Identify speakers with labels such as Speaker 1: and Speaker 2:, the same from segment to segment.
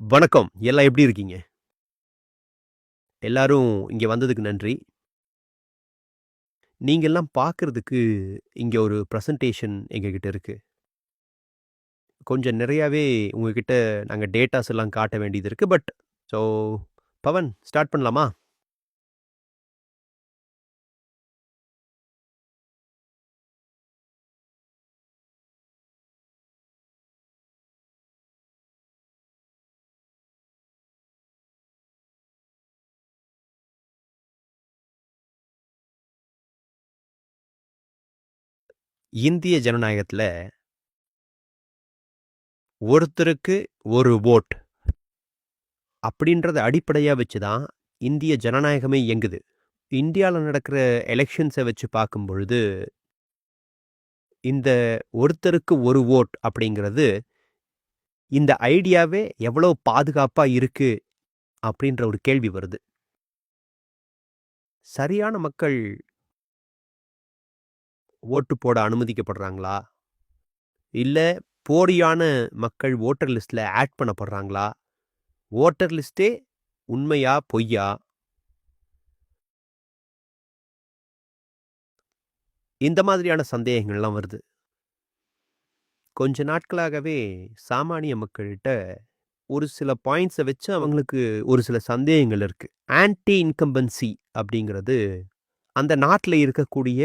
Speaker 1: வணக்கம். எல்லாம் எப்படி இருக்கீங்க? எல்லாரும் இங்க வந்ததுக்கு நன்றி. நீங்கலாம் பார்க்கறதுக்கு இங்க ஒரு பிரசன்டேஷன் எங்ககிட்ட இருக்கு. கொஞ்சம் நிறையாவே உங்ககிட்ட நாங்க டேட்டாஸ் எல்லாம் காட்ட வேண்டியது இருக்கு. ஸோ பவன் ஸ்டார்ட் பண்ணலாமா? இந்திய ஜனநாயகத்துல ஒருத்தருக்கு ஒரு வோட் அப்படின்றத அடிப்படையா வச்சு தான் இந்திய ஜனநாயகமே இயங்குது. இந்தியால நடக்கிற எலக்ஷன்ஸ வச்சு பார்க்கும் பொழுது, இந்த ஒருத்தருக்கு ஒரு வோட் அப்படிங்கிறது, இந்த ஐடியாவே எவ்வளோ பாதுகாப்பா இருக்கு அப்படின்ற ஒரு கேள்வி வருது. சரியான மக்கள் ஓட்டு போட அனுமதிக்கப்படுறாங்களா? இல்ல போலியான மக்கள் வோட்டர் லிஸ்ட்ல ஆட் பண்ணப்படுறாங்களா? வோட்டர் லிஸ்ட்டே உண்மையா? பொய்யா? இந்த மாதிரியான சந்தேகங்கள்லாம் வருது. கொஞ்ச நாட்களாகவே சாமானிய மக்கள்ட்ட ஒரு சில பாயிண்ட்ஸ வச்சு அவங்களுக்கு ஒரு சில சந்தேகங்கள் இருக்கு. ஆன்டி இன்கம்பன்சி அப்படிங்கிறது அந்த நாட்டுல இருக்கக்கூடிய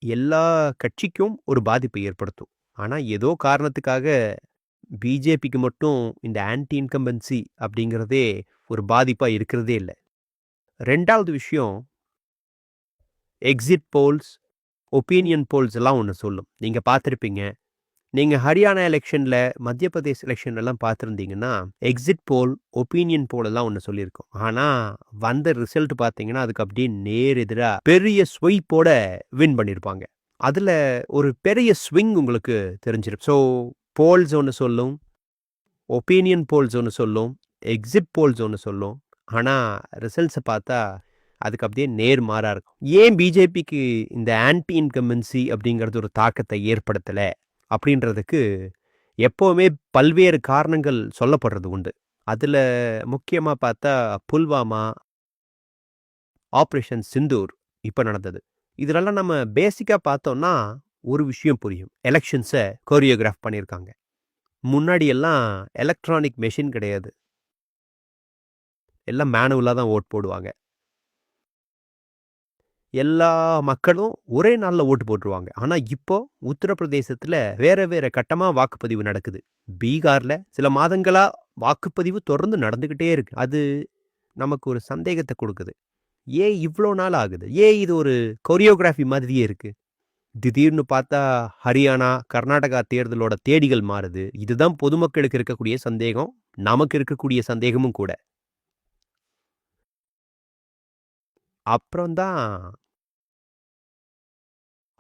Speaker 1: எல்லா கட்சிக்கும் ஒரு பாதிப்பை ஏற்படுத்தும். ஆனா ஏதோ காரணத்துக்காக பிஜேபிக்கு மட்டும் இந்த ஆன்டி இன்கம்பன்சி அப்படிங்கிறதே ஒரு பாதிப்பா இருக்கிறதே இல்ல. 2வது விஷயம், எக்ஸிட் போல்ஸ், ஒப்பீனியன் போல்ஸ் எல்லாம் ஒண்ணு சொல்லும். நீங்க பார்த்திருப்பீங்க. நீங்க ஹரியானா எலக்ஷன்ல, மத்திய பிரதேஷ் எலக்ஷன்லலாம் பார்த்திருந்தீங்கன்னா, எக்ஸிட் போல், ஒப்பீனியன் போல் எல்லாம் ஒண்ணு சொல்லியிருக்கும். ஆனா வந்த ரிசல்ட் பார்த்தீங்கன்னா, அதுக்கு அப்படியே நேர் எதிரா பெரிய ஸ்வைப்போட வின் பண்ணியிருப்பாங்க. அதுல ஒரு பெரிய ஸ்விங் உங்களுக்கு தெரிஞ்சிரும். ஸோ போல்ஸ் ஒண்ணு சொல்லும். ஒப்பீனியன் போல்ஸ் ஒண்ணு சொல்லும். எக்ஸிட் போல்ஸ் ஒண்ணு சொல்லும். ஆனா, ரிசல்ட்ஸ பார்த்தா, அதுக்கு அப்படியே நேர்மாறா இருக்கும். ஏன் பிஜேபிக்கு இந்த ஆன்டி இன்கம்பன்சி அப்படிங்கிறது ஒரு தாக்கத்தை ஏற்படுத்தல? அப்படின்றதுக்கு எப்பவுமே பல்வேறு காரணங்கள் சொல்லப்படுறது உண்டு. அதுல முக்கியமா பார்த்தா, புல்வாமா, ஆப்பரேஷன் சிந்தூர் இப்ப நடந்தது. இதுலலாம் நம்ம பேசிக்கா பார்த்தோம்னா, ஒரு விஷயம் புரியும். எலக்ஷன்ஸ கோரியோகிராஃப் பண்ணியிருக்காங்க. முன்னாடி எல்லாம் எலக்ட்ரானிக் மெஷின் கிடையாது. எல்லாம் மேனுவலா தான் வோட் போடுவாங்க. எல்லா மக்களும் ஒரே நாள்ல ஓட்டு போட்டுருவாங்க. ஆனா இப்போ உத்தரப்பிரதேசத்துல வேற வேற கட்டமா வாக்குப்பதிவு நடக்குது. பீகார்ல சில மாதங்களா வாக்குப்பதிவு தொடர்ந்து நடந்துகிட்டே இருக்கு. அது நமக்கு ஒரு சந்தேகத்த குடுக்குது. ஏன் இவ்ளோ நாள் ஆகுது? ஏன் இது ஒரு கொரியோகிராஃபி மாதிரியே இருக்கு? திடீர்னு பார்த்தா ஹரியானா, கர்நாடகா தேர்தலோட தேதிகள் மாறுது. இதுதான் பொதுமக்களுக்கு இருக்கக்கூடிய சந்தேகம். நமக்கு இருக்கக்கூடிய சந்தேகமும் கூட. அப்புறம் தான்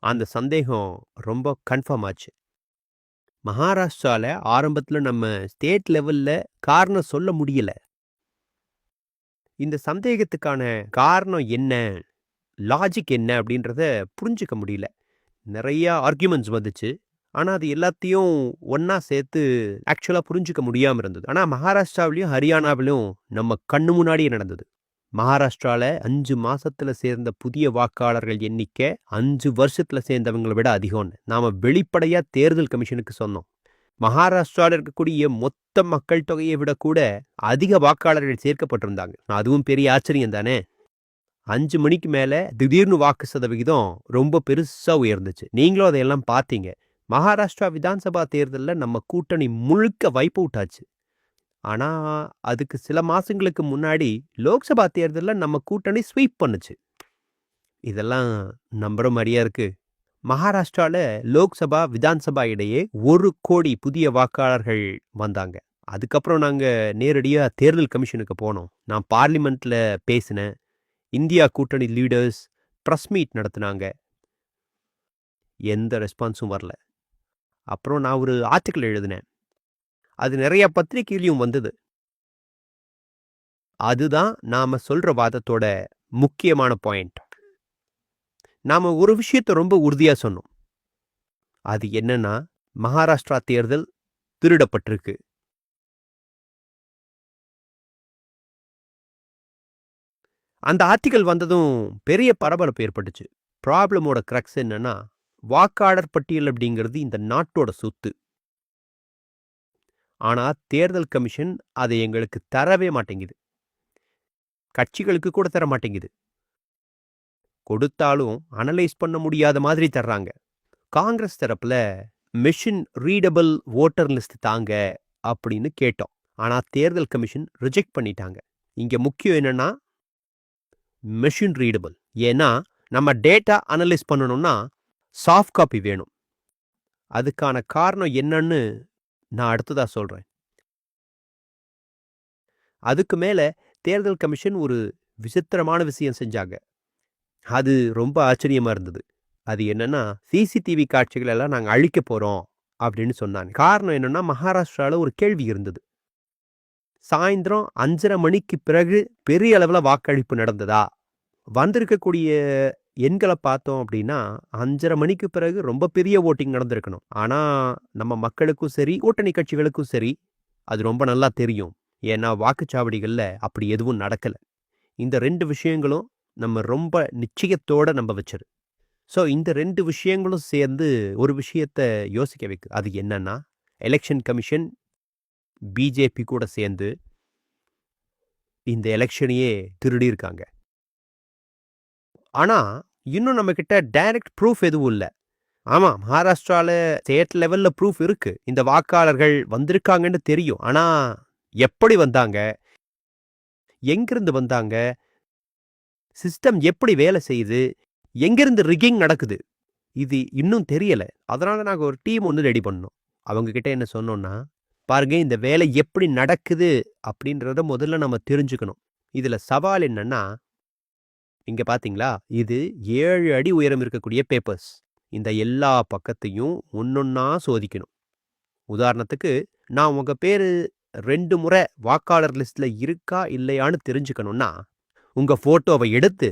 Speaker 1: அந்த சந்தேகம் ரொம்ப கன்ஃபார்ம் ஆச்சு. மகாராஷ்டிரால ஆரம்பத்துல நம்ம ஸ்டேட் லெவல்ல காரணம் சொல்ல முடியல. இந்த சந்தேகத்துக்கான காரணம் என்ன? லாஜிக் என்ன? அப்படின்றத புரிஞ்சுக்க முடியல. நெறைய ஆர்குமெண்ட்ஸ் வந்துச்சு. ஆனா, அது எல்லாத்தையும் ஒண்ணா சேர்த்து ஆக்சுவலா புரிஞ்சுக்க முடியாம இருந்தது. ஆனா, மகாராஷ்டிராவிலயும், ஹரியானாவிலும் நம்ம கண்ணு முன்னாடியே நடந்தது. மகாராஷ்டிரால 5 மாசத்துல சேர்ந்த புதிய வாக்காளர்கள் எண்ணிக்கை 5 வருஷத்துல சேர்ந்தவங்கள விட அதிகம்னு நாம வெளிப்படையா தேர்தல் கமிஷனுக்கு சொன்னோம். மகாராஷ்டிரால இருக்கக்கூடிய மொத்த மக்கள் தொகையை விட கூட அதிக வாக்காளர்கள் சேர்க்கப்பட்டிருந்தாங்க. அதுவும் பெரிய ஆச்சரியம் தானே. 5 மணிக்கு மேல திடீர்னு வாக்கு சதவிகிதம் ரொம்ப பெருசா உயர்ந்துச்சு. நீங்களும் அதையெல்லாம் பார்த்தீங்க. மகாராஷ்டிரா விதான்சபா தேர்தல்ல நம்ம கூட்டணி முழுக்க வைப் அவுட் ஆச்சு. ஆனா, அதுக்கு சில மாசங்களுக்கு முன்னாடி லோக்சபா தேர்தல்ல நம்ம கூட்டணி ஸ்வீப் பண்ணுச்சு. இதெல்லாம் நம்புற மாரியா இருக்கு? மகாராஷ்டிரால லோக்சபா, விதான்சபா இடையே 1,00,00,000 புதிய வாக்காளர்கள் வந்தாங்க. அதுக்கப்புறம் நாங்க நேரடியா தேர்தல் கமிஷனுக்கு போனோம். நான் பார்லிமென்ட்ல பேசினேன். இந்தியா கூட்டணி லீடர்ஸ் பிரஸ் மீட் நடத்துனாங்க. எந்த ரெஸ்பான்ஸும் வரல. அப்புறம் நான் ஒரு ஆர்டிக்கிள் எழுதினேன். அது நெறைய பத்திரிகையிலயும் வந்தது. அதுதான் நாம சொல்ற வாதத்தோட முக்கியமான பாயிண்ட். நாம ஒரு விஷயத்த ரொம்ப உறுதியா சொன்னோம். அது என்னன்னா, மகாராஷ்டிரா தேர்தல் திருடப்பட்டிருக்கு. அந்த ஆர்டிக்கல் வந்ததும் பெரிய பரபரப்பு ஏற்பட்டுச்சு. ப்ராப்ளமோட கிரக்ஸ் என்னன்னா, வாக்காளர் பட்டியல் அப்படிங்கிறது இந்த நாட்டோட சொத்து. ஆனா தேர்தல் கமிஷன் அதை எங்களுக்கு தரவே மாட்டேங்குது. கட்சிகளுக்கு கூட தர மாட்டேங்குது. கொடுத்தாலும் அனலைஸ் பண்ண முடியாத மாதிரி தர்றாங்க. காங்கிரஸ் தரப்புல மெஷின் ரீடபிள் வோட்டர் லிஸ்ட் தாங்க அப்படின்னு கேட்டோம். ஆனா தேர்தல் கமிஷன் ரிஜெக்ட் பண்ணிட்டாங்க. இங்க முக்கியம் என்னன்னா மெஷின் ரீடபிள். ஏன்னா நம்ம டேட்டா அனலைஸ் பண்ணணும்னா சாஃப்ட் காப்பி வேணும். அதுக்கான காரணம் என்னன்னு நான் அடுத்ததா சொல்றேன். அதுக்கு மேல தேர்தல் கமிஷன் ஒரு விசித்திரமான விஷயம் செஞ்சாங்க. அது ரொம்ப ஆச்சரியமா இருந்தது. அது என்னன்னா சிசிடிவி காட்சிகள் எல்லாம் நாங்க அழிக்க போறோம் அப்படின்னு சொன்னாங்க. காரணம் என்னன்னா மகாராஷ்டிரால ஒரு கேள்வி இருந்தது. சாயந்தரம் 5:30 மணிக்கு பிறகு பெரிய அளவுல வாக்களிப்பு நடந்ததா? வந்திருக்கக்கூடிய எண்களை பார்த்தோம் அப்படின்னா 5:30 மணிக்கு பிறகு ரொம்ப பெரிய ஓட்டிங் நடந்திருக்கணும். ஆனா நம்ம மக்களுக்கும் சரி கூட்டணி கட்சிகளுக்கும் சரி அது ரொம்ப நல்லா தெரியும். ஏன்னா வாக்குச்சாவடிகள்ல அப்படி எதுவும் நடக்கல. இந்த 2 விஷயங்களும் நம்ம ரொம்ப நிச்சயத்தோட நம்ப வச்சது. ஸோ இந்த 2 விஷயங்களும் சேர்ந்து ஒரு விஷயத்த யோசிக்க வைக்குது. அது என்னன்னா எலெக்ஷன் கமிஷன் பிஜேபி கூட சேர்ந்து இந்த எலெக்ஷனையே திருடி இருக்காங்க. ஆனா இன்னும் நம்ம கிட்ட டைரக்ட் ப்ரூஃப் எதுவும் இல்ல. ஆமா, மகாராஷ்டிரால ஸ்டேட் லெவல்ல ப்ரூஃப் இருக்கு. இந்த வாக்காளர்கள் வந்திருக்காங்கன்னு தெரியும். ஆனா எப்படி வந்தாங்க? எங்கிருந்து வந்தாங்க? சிஸ்டம் எப்படி வேலை செய்யுது? எங்கிருந்து ரிக்கிங் நடக்குது? இது இன்னும் தெரியல. அதனால நாங்க ஒரு டீம் ஒண்ணு ரெடி பண்ணோம். அவங்க கிட்ட என்ன சொன்னோம்னா, பாருங்க இந்த வேலை எப்படி நடக்குது அப்படின்றத முதல்ல நம்ம தெரிஞ்சுக்கணும். இதுல சவால் என்னன்னா, இங்க பாத்தீங்களா? இது 7 அடி உயரம் இருக்கக்கூடிய பேப்பர்ஸ். இந்த எல்லா பக்கத்தையும் ஒண்ணொண்ணா சோதிக்கணும். உதாரணத்துக்கு, நான் உங்க பேரு 2 முறை வாக்காளர் லிஸ்ட்ல இருக்கா இல்லையான்னு தெரிஞ்சுக்கணும்னா, உங்க ஃபோட்டோவை எடுத்து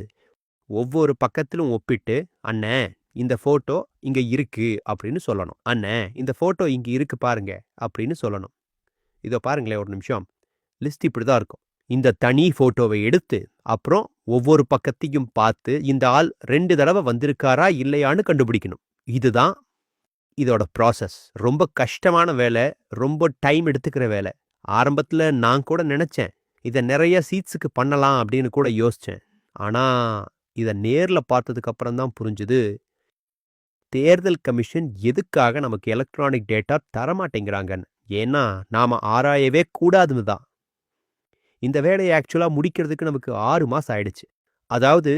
Speaker 1: ஒவ்வொரு பக்கத்திலும் ஒப்பிட்டு, "அண்ணே, இந்த ஃபோட்டோ இங்க இருக்கு" அப்படின்னு சொல்லணும். "அண்ணே, இந்த ஃபோட்டோ இங்க இருக்கு பாருங்க" அப்படின்னு சொல்லணும். இதோ பாருங்களேன் ஒரு நிமிஷம். லிஸ்ட் இப்படி தான் இருக்கும். இந்த தனி ஃபோட்டோவை எடுத்து, அப்புறம் ஒவ்வொரு பக்கத்தையும் பார்த்து, இந்த ஆள் 2 தடவை வந்திருக்காரா இல்லையான்னு கண்டுபிடிக்கணும். இதுதான் இதோட ப்ராசஸ். ரொம்ப கஷ்டமான வேலை, ரொம்ப டைம் எடுத்துக்கிற வேலை. ஆரம்பத்துல நான் கூட நினைச்சேன், இத நெறைய சீட்ஸுக்கு பண்ணலாம் அப்படின்னு கூட யோசிச்சேன். ஆனா, இத நேர்ல பார்த்ததுக்கு அப்புறம் தான் புரிஞ்சுது, தேர்தல் கமிஷன் எதுக்காக நமக்கு எலக்ட்ரானிக் டேட்டா தரமாட்டேங்கிறாங்கன்னு. ஏன்னா, நாம ஆராயவே கூடாதுன்னு தான். இந்த வேலைய ஆக்சுவலா முடிக்கிறதுக்கு நமக்கு 6 மாசம் ஆயிடுச்சு. அதாவது,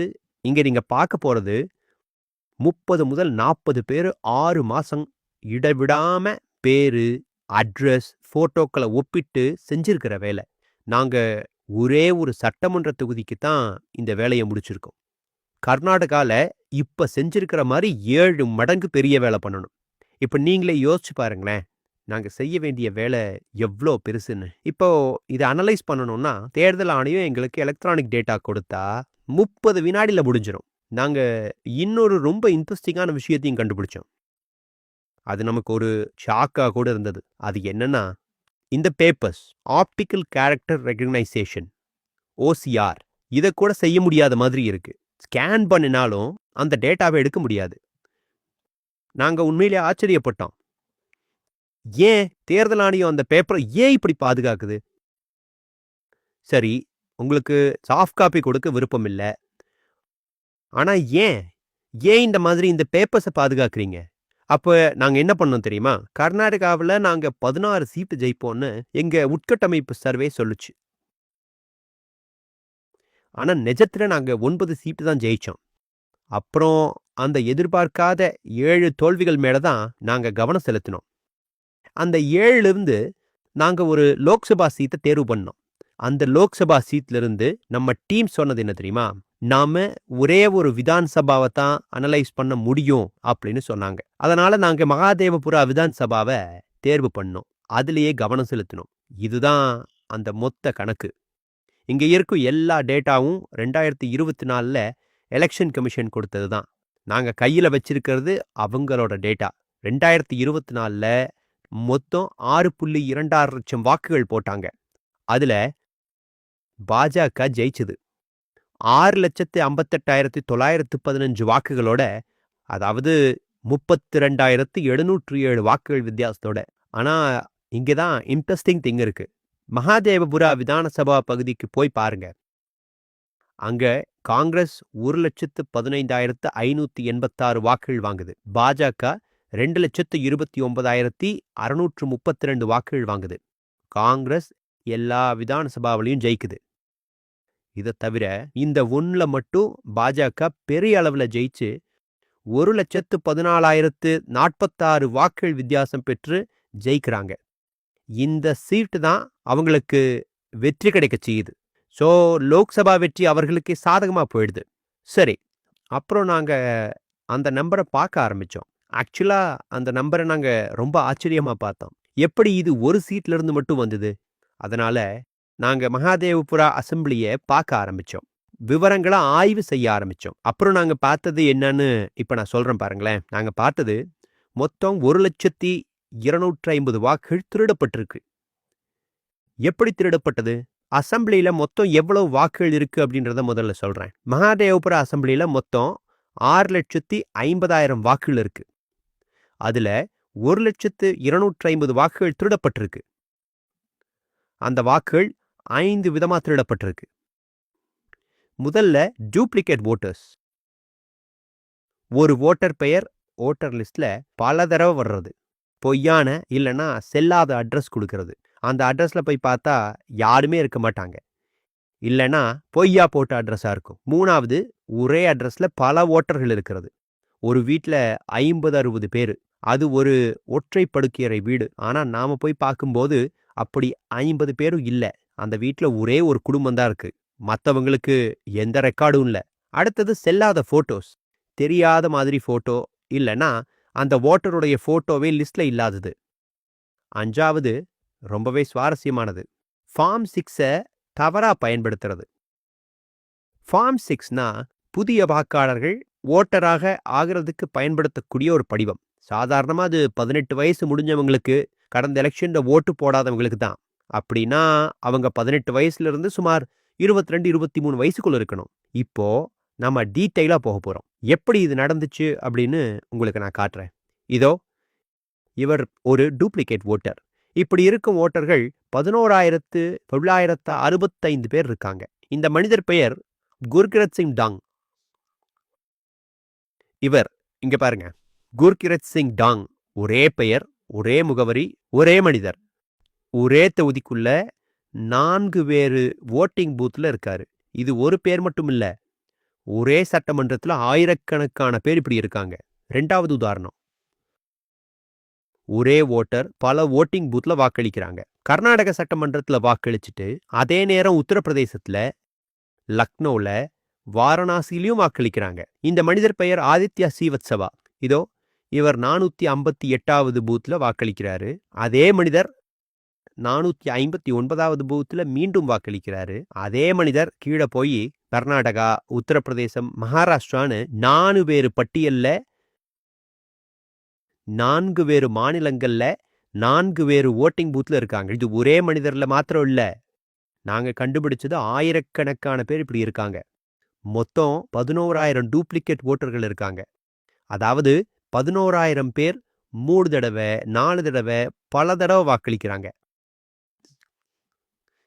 Speaker 1: இங்க நீங்க பார்க்க போறது 30 முதல் 40 பேரு 6 மாசம் இடைவிடாம பேரு, அட்ரஸ், ஃபோட்டோக்கள ஒப்பிட்டு செஞ்சிருக்கிற வேலை. நாங்க ஒரே ஒரு சட்டமன்ற தொகுதிக்கு தான் இந்த வேலைய முடிச்சிருக்கோம். கர்நாடகால இப்ப செஞ்சிருக்கிற மாரி 7 மடங்கு பெரிய வேலை பண்ணணும். இப்ப நீங்களே யோசிச்சு பாருங்களேன். நாங்க செய்ய வேண்டிய வேலை எவ்ளோ பெருசுன்னு. இப்போ இத அனலைஸ் பண்ணணும்னா, தேர்தல் ஆணையம் எங்களுக்கு எலக்ட்ரானிக் டேட்டா கொடுத்தா 30 வினாடில முடிஞ்சிரும். நாங்க இன்னொரு ரொம்ப இன்ட்ரஸ்டிங்கான விஷயத்தையும் கண்டுபிடிச்சோம். அது நமக்கு ஒரு ஷாக்கா கூட இருந்தது. அது என்னன்னா, இந்த papers optical character recognition OCR இத கூட செய்ய முடியாத மாதிரி இருக்கு. ஸ்கேன் பண்ணினாலும் அந்த டேட்டாவை எடுக்க முடியாது. நாங்க உண்மையிலேயே ஆச்சரியப்பட்டோம். ஏன் தேர்தல் ஆணையம் அந்த பேப்பரை ஏன் இப்படி பாதுகாக்குது? சரி, உங்களுக்கு சாஃப்ட் காப்பி கொடுக்க விருப்பம் இல்ல. ஆனா ஏன்? ஏன் இந்த மாதிரி இந்த பேப்பர்ஸ பாதுகாக்கிறீங்க? அப்ப நாங்க என்ன பண்ணோம் தெரியுமா? கர்நாடகாவுல நாங்க 16 சீட்டு ஜெயிப்போம்னு எங்க உட்கட்டமைப்பு சர்வே சொல்லுச்சு. ஆனா நிஜத்துல நாங்க 9 சீட்டு தான் ஜெயிச்சோம். அப்புறம் அந்த எதிர்பார்க்காத 7 தோல்விகள் மேல தான் நாங்க கவனம் செலுத்தினோம். அந்த 7லிருந்து நாங்க ஒரு லோக்சபா சீட்ட தேர்வு பண்ணோம். அந்த லோக்சபா சீட்ல இருந்து நம்ம டீம் சொன்னது என்ன தெரியுமா? நாம ஒரே ஒரு விதான் சபாவை தான் அனலைஸ் பண்ண முடியும் அப்படின்னு சொன்னாங்க. அதனால நாங்க மகாதேவபுரா விதான் சபாவ தேர்வு பண்ணோம். அதிலேயே கவனம் செலுத்தினோம். இதுதான் அந்த மொத்த கணக்கு. இங்க இருக்கும் எல்லா டேட்டாவும் 2024ல எலெக்ஷன் கமிஷன் கொடுத்தது தான். நாங்க கையில வச்சிருக்கிறது அவங்களோட டேட்டா. 2024ல மொத்தம் 6.26 லட்சம் வாக்குகள் போட்டாங்க. அதுல பாஜக ஜெயிச்சது. 6,58,915 வாக்குகளோட, அதாவது 32,707 வாக்குகள் வித்தியாசத்தோட. ஆனா, இங்க தான் இன்ட்ரஸ்டிங் திங் இருக்கு. மகாதேவபுரா விதானசபா பகுதிக்கு போய் பாருங்க. அங்க காங்கிரஸ் 1,15,586 வாக்குகள் வாங்குது. பாஜக 2,29,632 வாக்குகள் வாங்குது. காங்கிரஸ் எல்லா விதானசபாவிலையும் ஜெயிக்குது. இதை தவிர இந்த ஒன்ல மட்டும் பாஜக பெரிய அளவில் ஜெயிச்சு 1,14,046 வாக்குகள் வித்தியாசம் பெற்று ஜெயிக்கிறாங்க. இந்த சீட்டு தான் அவங்களுக்கு வெற்றி கிடைக்க செய்யுது. ஸோ லோக்சபா வெற்றி அவர்களுக்கு சாதகமாக போயிடுது. சரி, அப்புறம் நாங்கள் அந்த நம்பரை பார்க்க ஆரம்பித்தோம். ஆக்சுவலாக அந்த நம்பரை நாங்கள் ரொம்ப ஆச்சரியமாக பார்த்தோம். எப்படி இது ஒரு சீட்ல இருந்து மட்டும் வந்தது? அதனால நாங்கள் மகாதேவபுரா அசம்பிளியை பார்க்க ஆரம்பித்தோம். விவரங்களை ஆய்வு செய்ய ஆரம்பித்தோம். அப்புறம் நாங்கள் பார்த்தது என்னன்னு இப்போ நான் சொல்கிறேன் பாருங்களேன். நாங்கள் பார்த்தது மொத்தம் 1,250 வாக்குகள் திருடப்பட்டிருக்கு. எப்படி திருடப்பட்டது? அசம்பிளியில மொத்தம் எவ்வளவு வாக்குகள் இருக்கு அப்படின்றத முதல்ல சொல்றேன். மகாதேவபுரா அசம்பிளியில மொத்தம் 6,50,000 வாக்குகள் இருக்கு. அதுல 1,250 வாக்குகள் திருடப்பட்டிருக்கு. அந்த வாக்குகள் 5 விதமா திருடப்பட்டிருக்கு. முதல்ல டூப்ளிகேட் ஓட்டர்ஸ். ஒரு ஓட்டர் பெயர் ஓட்டர் லிஸ்ட்ல பல தடவை வர்றது. பொய்யான இல்லைன்னா செல்லாத அட்ரஸ் கொடுக்கறது. அந்த அட்ரஸ்ல போய் பார்த்தா யாருமே இருக்க மாட்டாங்க. இல்லைன்னா பொய்யா போட்ட அட்ரஸா இருக்கும். 3வது, ஒரே அட்ரஸ்ல பல ஓட்டர்கள் இருக்கிறது. ஒரு வீட்டில் 50-60 பேர். அது ஒரு ஒற்றை படுக்கையறை வீடு. ஆனா நாம போய் பார்க்கும்போது அப்படி 50 பேரும் இல்லை. அந்த வீட்டில் ஒரே ஒரு குடும்பம் தான் இருக்கு. மற்றவங்களுக்கு எந்த ரெக்கார்டும் இல்லை. அடுத்தது செல்லாத போட்டோஸ். தெரியாத மாதிரி போட்டோ இல்லைன்னா அந்த ஓட்டருடைய போட்டோவே லிஸ்ட்ல இல்லாதது. 5வது, ரொம்பவே சுவாரஸ்யமானது, ஃபார்ம் 6 தவறா பயன்படுத்துறது. ஃபார்ம் 6னா புதிய வாக்காளர்கள் ஓட்டராக ஆகிறதுக்கு பயன்படுத்தக்கூடிய ஒரு படிவம். சாதாரணமாக அது 18 வயசு முடிஞ்சவங்களுக்கு, கடந்த எலெக்ஷன்ல ஓட்டு போடாதவங்களுக்கு தான். அப்படின்னா அவங்க 18 வயசுல இருந்து சுமார் 22-23 வயசுக்குள்ள இருக்கணும். இப்போ நம்ம டீட்டெயிலாக போக போகிறோம். எப்படி இது நடந்துச்சு அப்படின்னு உங்களுக்கு நான் காட்டுறேன். இதோ இவர் ஒரு டூப்ளிகேட் ஓட்டர். இப்படி இருக்கும் ஓட்டர்கள் 11,965 பேர் இருக்காங்க. இந்த மனிதர் பெயர் குர்கிரத் சிங் டாங். இவர் இங்க பாருங்க, குர்கிரத் சிங் டாங். ஒரே பெயர், ஒரே முகவரி, ஒரே மனிதர். ஒரே தொகுதிக்குள்ள 4 வேறு ஓட்டிங் பூத்ல இருக்காரு. இது ஒரு பேர் மட்டும் இல்ல, ஒரே சட்டமன்றத்தில் ஆயிரக்கணக்கான பேர் இப்படி இருக்காங்க. 2வது உதாரணம், ஒரே ஓட்டர் பல ஓட்டிங் பூத்ல வாக்களிக்கிறாங்க. கர்நாடக சட்டமன்றத்தில் வாக்களிச்சுட்டு அதே நேரம் உத்தரப்பிரதேசத்துல, லக்னோல, வாரணாசியிலையும் வாக்களிக்கிறாங்க. இந்த மனிதர் பெயர் ஆதித்யா ஸ்ரீவத்சவா. இதோ இவர் 458வது பூத்ல வாக்களிக்கிறாரு. அதே மனிதர் 459வது பூத்ல மீண்டும் வாக்களிக்கிறாரு. அதே மனிதர் கீழே போய் கர்நாடகா, உத்தரப்பிரதேசம், மகாராஷ்டிரான்னு 4 வேறு பட்டியல்ல, 4 வேறு மாநிலங்கள்ல 4 வேறு ஓட்டிங் பூத்ல இருக்காங்க. இது ஒரே மனிதர்ல மாத்திரம் இல்ல, நாங்க கண்டுபிடிச்சது ஆயிரக்கணக்கான பேர் இப்படி இருக்காங்க. மொத்தம் 11,000 டூப்ளிகேட் ஓட்டர்கள் இருக்காங்க. அதாவது 11,000 பேர் 3 தடவை 4 தடவை பல தடவை வாக்களிக்கிறாங்க.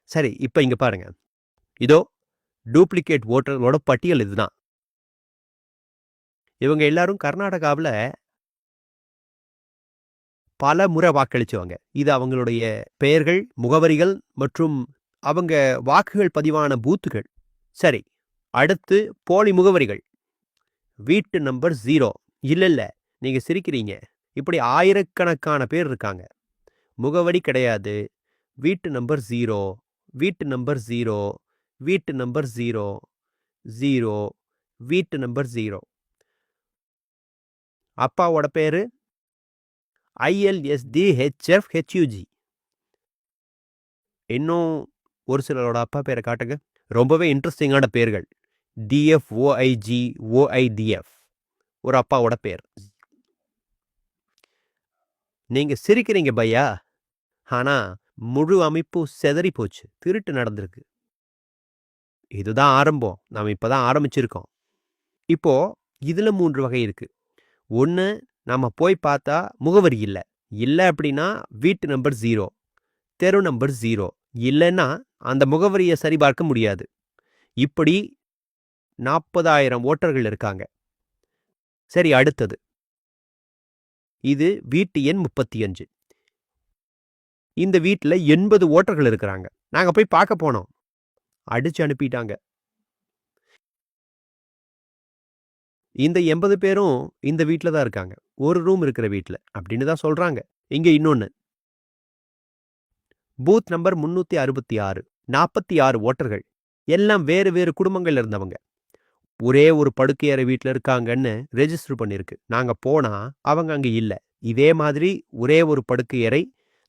Speaker 1: சரி, இப்ப இங்க பாருங்க. இதோ டூப்ளிகேட் ஓட்டர்களோட பட்டியல் இதுதான். இவங்க எல்லாரும் கர்நாடகாவில் பல முறை வாக்களிச்சவங்க. இது அவங்களுடைய பெயர்கள், முகவரிகள் மற்றும் அவங்க வாக்குகள் பதிவான பூத்துகள். சரி, அடுத்து போலி முகவரிகள். வீட்டு நம்பர் 0. இல்ல, நீங்க சிரிக்கிறீங்க. இப்படி ஆயிரக்கணக்கான பேர் இருக்காங்க. முகவரி கிடையாது. வீட்டு நம்பர் 0, வீட்டு நம்பர் 0, வீட்டு நம்பர் 0, 0, வீட்டு நம்பர் 0. அப்பாவோட பேரு ILSDHFHUG. இன்னும் ஒரு சிலரோட அப்பா பேரை காட்டுங்க. ரொம்பவே இன்ட்ரெஸ்டிங்கான பேர்கள். DFOIGOIDF ஒரு அப்பாவோட பேர். நீங்க சிரிக்கிறீங்க பையா, ஆனா முழு அமைப்பு செதறி போச்சு. திருட்டு நடந்திருக்கு. இதுதான் ஆரம்பம். நாம இப்பதான் ஆரம்பிச்சிருக்கோம். இப்போ இதுல 3 வகை இருக்கு. ஒண்ணு, நாம போய் பார்த்தா முகவரி இல்ல. இல்ல அப்படின்னா வீட்டு நம்பர் 0, தெரு நம்பர் 0. இல்லன்னா அந்த முகவரிய சரிபார்க்க முடியாது. இப்படி 40,000 ஓட்டர்கள் இருக்காங்க. சரி, அடுத்தது. இது வீட்டு எண் 35. இந்த வீட்ல 80 ஓட்டர்கள் இருக்கிறாங்க. நாங்க போய் பார்க்க போனோம். அடிச்சு அனுப்பிட்டாங்க. இந்த 80 பேரும் இந்த வீட்ல தான் இருக்காங்க. ஒரு ரூம் இருக்கிற வீட்ல அப்படின்னு தான் சொல்றாங்க. இங்க இன்னொன்னு. Booth number 366. 46 ஓட்டர்கள். எல்லாம் வேறு வேறு குடும்பங்கள்ல இருந்தவங்க. ஒரே ஒரு படுக்கையறை வீட்ல இருக்காங்கன்னு ரெஜிஸ்டர் பண்ணிருக்கு. நாங்க போனா அவங்க அங்க இல்ல. இதே மாதிரி ஒரே ஒரு படுக்கையறை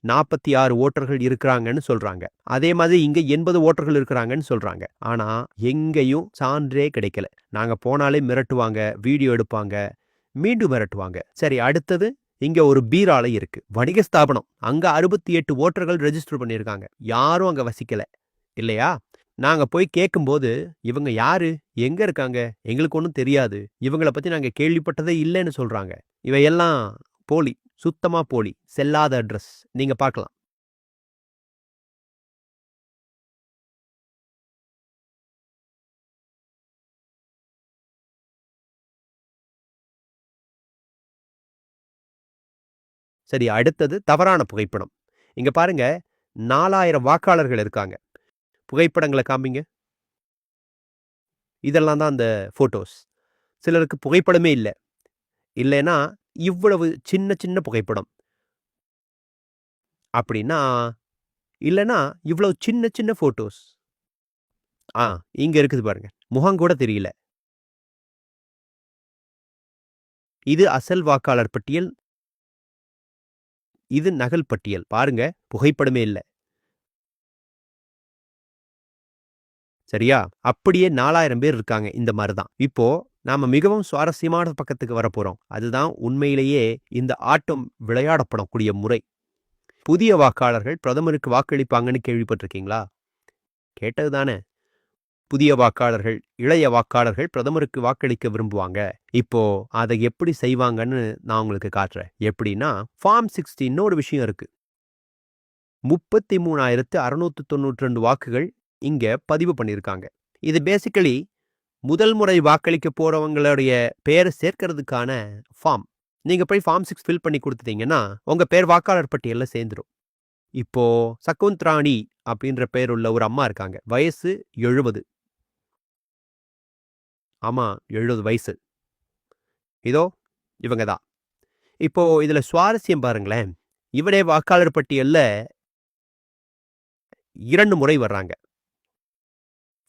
Speaker 1: 46 ஓட்டர்கள் இருக்கிறாங்கன்னு சொல்றாங்க. அதே மாதிரி இங்க 80 ஓட்டர்கள் இருக்கிறாங்கன்னு சொல்றாங்க. ஆனா எங்கேயும் சான்றே கிடைக்கல. நாங்க போனாலே மிரட்டுவாங்க, வீடியோ எடுப்பாங்க, மீண்டும் மிரட்டுவாங்க. சரி, அடுத்தது. இங்க ஒரு பீராலை இருக்கு. வணிக ஸ்தாபனம். அங்க 68 ஓட்டர்கள் ரெஜிஸ்டர் பண்ணியிருக்காங்க. யாரும் அங்க வசிக்கல. இல்லையா? நாங்க போய் கேட்கும்போது, இவங்க யாரு? எங்க இருக்காங்க? எங்களுக்கு ஒண்ணும் தெரியாது. இவங்கள பத்தி நாங்க கேள்விப்பட்டதே இல்லன்னு சொல்றாங்க. இவையெல்லாம் போலி. சுத்தமா போலி. செல்லாத அட்ரஸ். நீங்க பார்க்கலாம். சரி, அடுத்தது தவறான புகைப்படம். இங்க பாருங்க, 4000 வாக்காளர்கள் இருக்காங்க. புகைப்படங்கள காமிங்க. இதெல்லாம் தான் அந்த ஃபோட்டோஸ். சிலருக்கு புகைப்படமே இல்ல. இல்லைன்னா இவ்வளவு சின்ன சின்ன புகைப்படம். அப்படின்னா, இல்லன்னா இவ்வளவு சின்ன சின்ன ஃபோட்டோஸ். ஆ, இங்க இருக்குது பாருங்க. முகம் கூட தெரியல. இது அசல் வாக்காளர் பட்டியல். இது நகல் பட்டியல். பாருங்க, புகைப்படமே இல்ல. சரியா? அப்படியே 4000 பேர் இருக்காங்க இந்த மாரி தான். இப்போ நாம மிகவும் சுவாரஸ்யமான பக்கத்துக்கு வரப்போறோம். அதுதான் உண்மையிலேயே இந்த ஆட்டம் விளையாடப்படக்கூடிய முறை. புதிய வாக்காளர்கள் பிரதமருக்கு வாக்களிப்பாங்கன்னு கேள்விப்பட்டிருக்கீங்களா? கேட்டது தானே. புதிய வாக்காளர்கள், இளைய வாக்காளர்கள் பிரதமருக்கு வாக்களிக்க விரும்புவாங்க. இப்போ அதை எப்படி செய்வாங்கன்னு நான் உங்களுக்கு காட்டுறேன். எப்படின்னா, ஃபார்ம் 16ன்னு ஒரு விஷயம் இருக்கு. 33,692 வாக்குகள் இங்க பதிவு பண்ணியிருக்காங்க. இது பேசிக்கலி முதல் முறை வாக்களிக்க போறவங்களுடைய பேரை சேர்க்கறதுக்கான ஃபார்ம். நீங்க போய் ஃபார்ம் 6 ஃபில் பண்ணி கொடுத்துட்டீங்கன்னா, உங்க பேர் வாக்காளர் பட்டியல்ல சேர்ந்துரும். இப்போ சகுந்தராணி அப்படின்ற பேர் உள்ள ஒரு அம்மா இருக்காங்க. வயசு 70. ஆமா, 70 வயசு. இதோ இவங்க தான். இப்போ இதுல சுவாரஸ்யம் பாருங்களேன். இவரே வாக்காளர் பட்டியல்ல 2 முறை வர்றாங்க.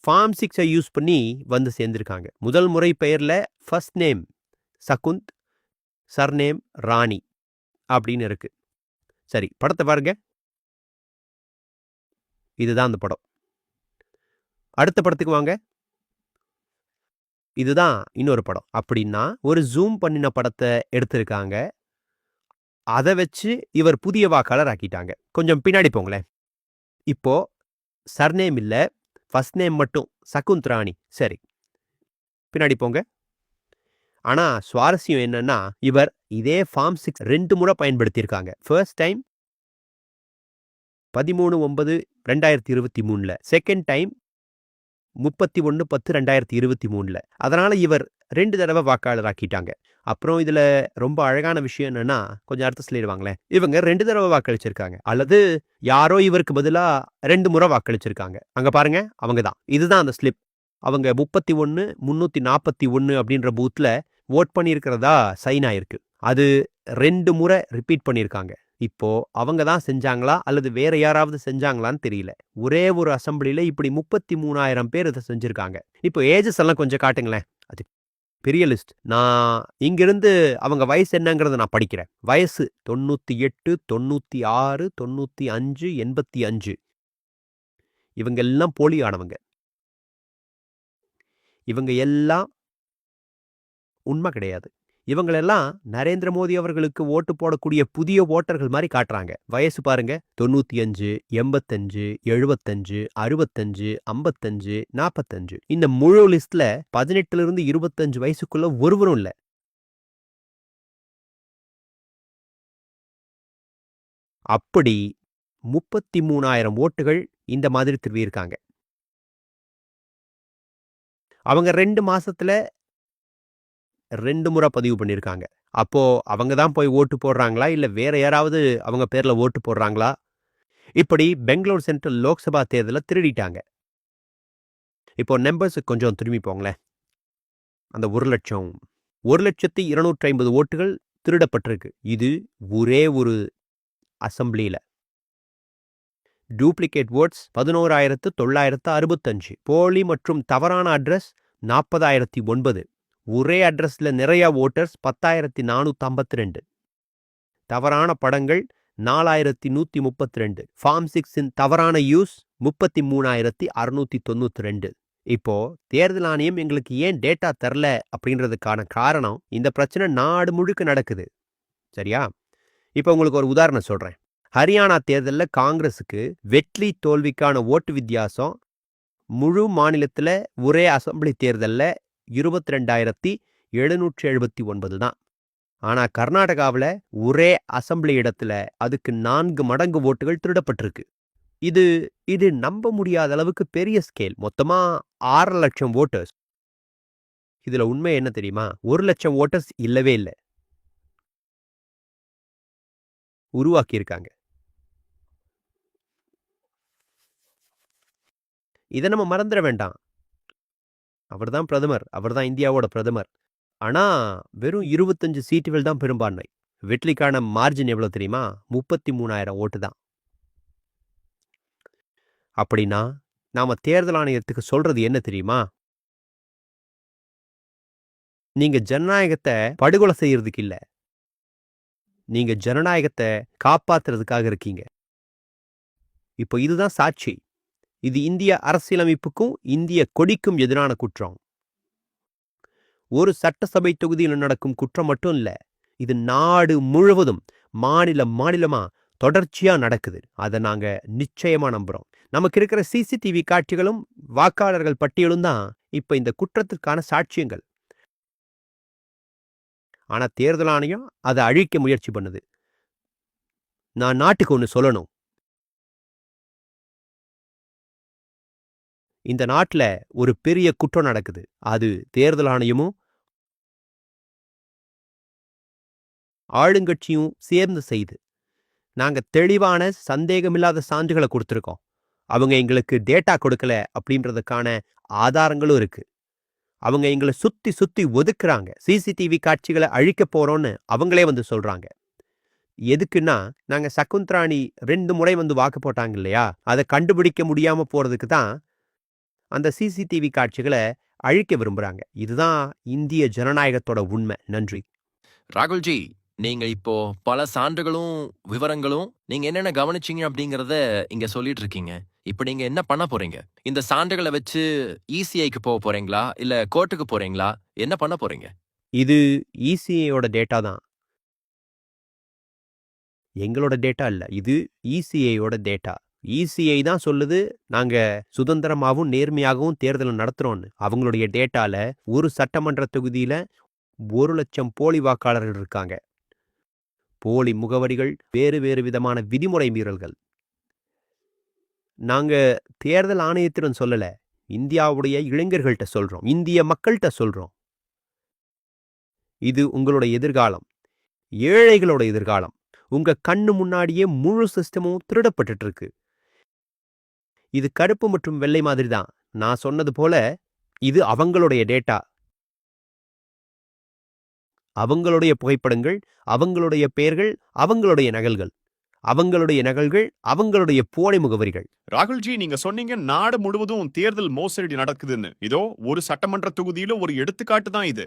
Speaker 1: ஃபார்ம் 6 யூஸ் பண்ணி வந்து சேர்ந்திருக்காங்க. முதல் முறை பெயர்ல ஃபர்ஸ்ட் நேம் சகுந்த், சர்நேம் ராணி அப்படின்னு இருக்கு. சரி, படத்தை பாருங்க. இதுதான் அந்த படம். அடுத்த படத்துக்கு வாங்க. இதுதான் இன்னொரு படம். அப்படின்னா ஒரு ஜூம் பண்ணின படத்தை எடுத்திருக்காங்க. அதை வச்சு இவர் புதிய வாக்காளர் ஆக்கிட்டாங்க. கொஞ்சம் பின்னாடி போங்களேன். இப்போ சர்நேம் இல்ல, ஃபர்ஸ்ட் நேம் மட்டும் சகுந்த்ராணி. சரி, பின்னாடி போங்க. ஆனா சுவாரஸ்யம் என்னன்னா, இவர் இதே ஃபார்ம் 6 2 முறை பயன்படுத்தியிருக்காங்க. ஃபர்ஸ்ட் டைம் 13/9/2023ல. செகண்ட் டைம் 31/10/2023ல. அதனால இவர் 2 தடவை வாக்காளர் ஆக்கிட்டாங்க. அப்புறம் இதுல ரொம்ப அழகான விஷயம் என்னன்னா, கொஞ்சம் அர்த்தம் சொல்லிடுவாங்களேன். இவங்க 2 தடவை வாக்களிச்சிருக்காங்க. அல்லது யாரோ இவருக்கு பதிலா 2 முறை வாக்களிச்சிருக்காங்க. அங்க பாருங்க, அவங்க தான். இதுதான் அந்த ஸ்லிப். அவங்க 31,341 அப்படின்ற பூத்ல வோட் பண்ணியிருக்கிறதா சைன் ஆயிருக்கு. அது 2 முறை ரிப்பீட் பண்ணியிருக்காங்க. இப்போ அவங்க தான் செஞ்சாங்களா அல்லது வேற யாராவது செஞ்சாங்களான்னு தெரியல. ஒரே ஒரு அசெம்பிளில இப்படி 33,000 பேர் இதை செஞ்சிருக்காங்க. இப்போ ஏஜஸ் எல்லாம் கொஞ்சம் காட்டுங்களேன். அது பெரிய லிஸ்ட். நான் இங்கிருந்து அவங்க வயசு என்னங்கிறத நான் படிக்கிறேன். வயசு 98, 96, 95, 85. இவங்க எல்லாம் போலியானவங்க. இவங்க எல்லாம் உண்மை கிடையாது. இவங்களெல்லாம் நரேந்திர மோடி அவர்களுக்கு ஓட்டு போடக்கூடிய புதிய ஓட்டர்கள் மாதிரி காட்டுறாங்க. வயசு பாருங்க, 95, 85, 75, 65, 55, 45. இந்த முழு லிஸ்ட்ல 18 இருந்து 25 வயசுக்குள்ள ஒருவரும் இல்ல. அப்படி 33,000 ஓட்டுகள் இந்த மாதிரி திருவியிருக்காங்க. அவங்க 2 மாசத்துல 2 முறை பதிவு பண்ணியிருக்காங்க. அப்போ அவங்க தான் போய் ஓட்டு போடுறாங்களா, இல்ல வேற யாராவது அவங்க பேர்ல ஓட்டு போடுறாங்களா? இப்படி பெங்களூர் சென்ட்ரல் லோக்சபா தேர்தலை திருடிட்டாங்க. இப்போ நம்பர்ஸுக்கு கொஞ்சம் திரும்பி போங்களேன். அந்த 1,250,000 ஓட்டுகள் திருடப்பட்டிருக்கு. இது ஒரே ஒரு அசெம்பிளியில. Duplicate oats 11,965. போலி மற்றும் தவறான அட்ரஸ் 40,009. ஒரே அட்ரஸ்ல நிறைய ஓட்டர்ஸ் 10,452. தவறான படங்கள் 4,132. ஃபார்ம் 6 தவறான யூஸ் 33,692. இப்போ தேர்தல் ஆணையம் எங்களுக்கு ஏன் டேட்டா தரல அப்படின்றதுக்கான காரணம், இந்த பிரச்சனை நாடு முழுக்க நடக்குது. சரியா? இப்போ உங்களுக்கு ஒரு உதாரணம் சொல்றேன். ஹரியானா தேர்தலில் காங்கிரஸுக்கு வெற்றி தோல்விக்கான ஓட்டு வித்தியாசம் முழு மாநிலத்தில் ஒரே அசெம்பிளி தேர்தலில் 22,779 தான். ஆனால் கர்நாடகாவில் ஒரே அசெம்பிளி இடத்துல அதுக்கு 4 மடங்கு ஓட்டுகள் திருடப்பட்டிருக்கு. இது நம்ப முடியாத அளவுக்கு பெரிய ஸ்கேல். மொத்தமா 6 லட்சம் ஓட்டர்ஸ். இதுல உண்மை என்ன தெரியுமா? 1 லட்சம் ஓட்டர்ஸ் இல்லவே இல்லை, உருவாக்கியிருக்காங்க. இதை நம்ம மறந்துட வேண்டாம். அவர் தான் பிரதமர், அவர் தான் இந்தியாவோட பிரதமர். ஆனா வெறும் 25 சீட்டுகள் தான் பெரும்பான்மை. வெற்றிக்கான மார்ஜின் எவ்வளவு தெரியுமா? 33,000 ஓட்டு தான். அப்படின்னா நாம தேர்தல் ஆணையத்துக்கு சொல்றது என்ன தெரியுமா? நீங்க ஜனநாயகத்தை படுகொலை செய்யறதுக்கு இல்ல, நீங்க ஜனநாயகத்தை காப்பாத்துறதுக்காக இருக்கீங்க. இப்போ இதுதான் சாட்சி. இது இந்திய அரசியலமைப்புக்கும் இந்திய கொடிக்கும் எதிரான குற்றம். ஒரு சட்டசபை தொகுதியில் நடக்கும் குற்றம் மட்டும் இல்ல, இது நாடு முழுவதும் மாநிலமா தொடர்ச்சியா நடக்குது. அதை நாங்க நிச்சயமா நம்புறோம். நமக்கு இருக்கிற சிசிடிவி காட்சிகளும் வாக்காளர்கள் பட்டியலும் தான் இப்ப இந்த குற்றத்திற்கான சாட்சியங்கள். ஆனா தேர்தல் ஆணையம் அதை அழிக்க முயற்சி பண்ணுது. நான் நாட்டுக்கு ஒண்ணு சொல்லணும். இந்த நாட்டுல ஒரு பெரிய குற்றம் நடக்குது. அது தேர்தல் ஆணையமும் ஆளுங்கட்சியும் சேர்ந்து செய்து. நாங்க தெளிவான சந்தேகமில்லாத சான்றுகளை கொடுத்திருக்கோம். அவங்க எங்களுக்கு டேட்டா கொடுக்கல அப்படின்றதுக்கான ஆதாரங்களும் இருக்கு. அவங்க எங்களை சுத்தி ஒதுக்குறாங்க. சிசிடிவி காட்சிகளை அழிக்க போறோம்னு அவங்களே வந்து சொல்றாங்க. எதுக்குன்னா, நாங்க சகுந்தராணி 2 முறை வந்து வாக்கு போட்டாங்க இல்லையா, அதை கண்டுபிடிக்க முடியாம போறதுக்கு தான் அந்த சிசிடிவி காட்சிகளை அழிக்க விரும்புறாங்க. இதுதான் இந்திய ஜனநாயகத்தோட உண்மை. நன்றி.
Speaker 2: ராகுல்ஜி, நீங்க இப்போ பல சான்றுகளும் விவரங்களும் நீங்க என்னென்ன கவனிச்சீங்க அப்படிங்கறத இங்க சொல்லிட்டு இருக்கீங்க. இப்ப நீங்க என்ன பண்ண போறீங்க? இந்த சான்றுகளை வச்சு இசிஐக்கு போக போறீங்களா, இல்ல கோர்ட்டுக்கு போறீங்களா? என்ன பண்ண போறீங்க?
Speaker 1: இது இசிஐயோட டேட்டா தான், எங்களோட டேட்டா இல்ல. இது இசிஐயோட டேட்டா. இசிஐ தான் சொல்லுது நாங்க சுதந்திரமாகவும் நேர்மையாகவும் தேர்தலை நடத்துறோம்னு. அவங்களுடைய டேட்டால ஒரு சட்டமன்ற தொகுதியில 1 லட்சம் போலி வாக்காளர்கள் இருக்காங்க. போலி முகவரிகள், வேறு விதமான விதிமுறை மீறல்கள். நாங்க தேர்தல் ஆணையத்திடம் சொல்லல, இந்தியாவுடைய இளைஞர்கள்ட்ட சொல்றோம், இந்திய மக்கள்கிட்ட சொல்றோம். இது உங்களோட எதிர்காலம், ஏழைகளோட எதிர்காலம். உங்க கண்ணு முன்னாடியே முழு சிஸ்டமும் திருடப்பட்டு இருக்கு. இது கருப்பு மற்றும் வெள்ளை மாதிரி தான். நான் சொன்னது போல இது அவங்களுடைய டேட்டா, அவங்களுடைய புகைப்படங்கள், அவங்களுடைய பெயர்கள், அவங்களுடைய நகல்கள், அவங்களுடைய போலி முகவரிகள்.
Speaker 3: ராகுல்ஜி, நீங்க சொன்னீங்க நாடு முழுவதும் தேர்தல் மோசடி நடக்குதுன்னு. இதோ ஒரு சட்டமன்ற தொகுதியில ஒரு எடுத்துக்காட்டு தான் இது.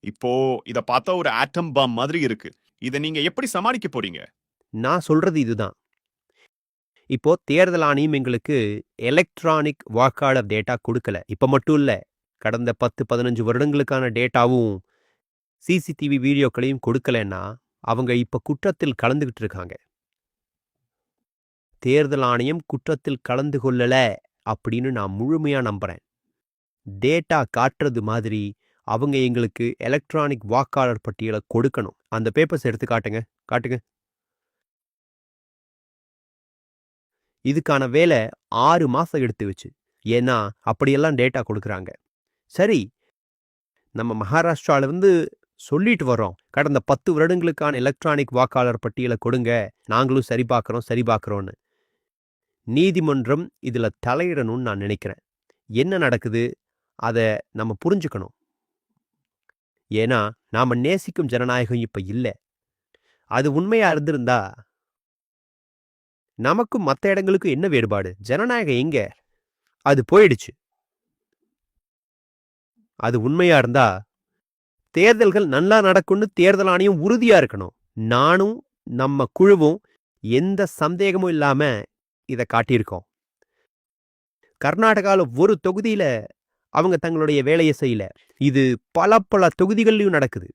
Speaker 3: இப்போ இத பார்த்தா ஒரு ஆட்டம் பாம் மாதிரி இருக்கு. இத நீங்க எப்படி சமாளிக்க போறீங்க?
Speaker 1: நான் சொல்றது இதுதான். இப்போ தேர்தல் ஆணையம் எங்களுக்கு எலக்ட்ரானிக் வாக்காளர் டேட்டா கொடுக்கல. இப்ப மட்டும் இல்ல, கடந்த 10-15 வருடங்களுக்கான டேட்டாவும் சிசிடிவி வீடியோக்களையும் கொடுக்கலன்னா அவங்க இப்ப குற்றத்தில் கலந்துகிட்டு இருக்காங்க. தேர்தல் ஆணையம் குற்றத்தில் கலந்து கொள்ளல அப்படின்னு நான் முழுமையா நம்புறேன். டேட்டா காட்டுறது மாதிரி அவங்க எங்களுக்கு எலக்ட்ரானிக் வாக்காளர் பட்டியலை கொடுக்கணும். அந்த பேப்பர்ஸ் எடுத்து காட்டுங்க. காட்டுங்க. இதுக்கான வேலை 6 மாசம் எடுத்து வச்சு. ஏன்னா அப்படியெல்லாம் டேட்டா கொடுக்குறாங்க. சரி, நம்ம மகாராஷ்டிரால இருந்து சொல்லிட்டு வர்றோம், கடந்த 10 வருடங்களுக்கான எலக்ட்ரானிக் வாக்காளர் பட்டியலை கொடுங்க, நாங்களும் சரி பார்க்கறோம்னு. நீதிமன்றம் இதுல தலையிடணும்னு நான் நினைக்கிறேன். என்ன நடக்குது அத நம்ம புரிஞ்சுக்கணும். ஏன்னா நாம நேசிக்கும் ஜனநாயகம் இப்ப இல்ல. அது உண்மையா இருந்திருந்தா நமக்கும் மத்த இடங்களுக்கும் என்ன வேறுபாடு? ஜனநாயகம் எங்க? அது போயிடுச்சு. அது உண்மையா இருந்தா தேர்தல்கள் நல்லா நடக்கும்னு தேர்தல் ஆணையம் உறுதியா இருக்கணும். நானும் நம்ம குழுவும் எந்த சந்தேகமும் இல்லாம இத காட்டியிருக்கோம். கர்நாடகால ஒரு தொகுதியில அவங்க தங்களுடைய வேலையை செய்யல. இது பல தொகுதிகள்லயும் நடக்குது.